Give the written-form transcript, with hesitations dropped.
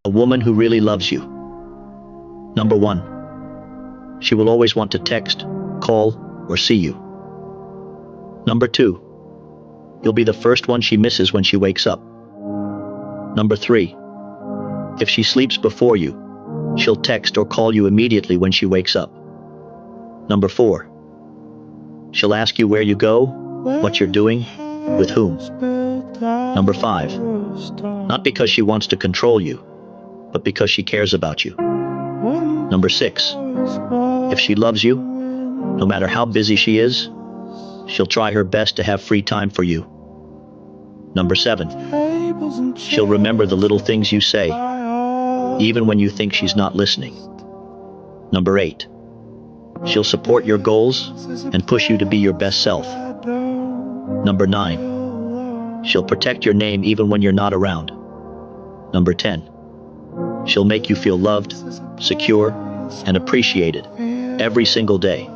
A woman who really loves you. Number 1. She will always want to text, call, or see you. Number 2. You'll be the first one she misses when she wakes up. Number 3. If she sleeps before you, she'll text or call you immediately when she wakes up. Number 4. She'll ask you where you go, what you're doing, with whom. Number 5. Not because she wants to control you, but because she cares about you. Number 6. If she loves you, no matter how busy she is, she'll try her best to have free time for you. Number 7. She'll remember the little things you say, even when you think she's not listening. Number 8. She'll support your goals and push you to be your best self. Number 9. She'll protect your name even when you're not around. Number 10. She'll make you feel loved, secure, and appreciated every single day.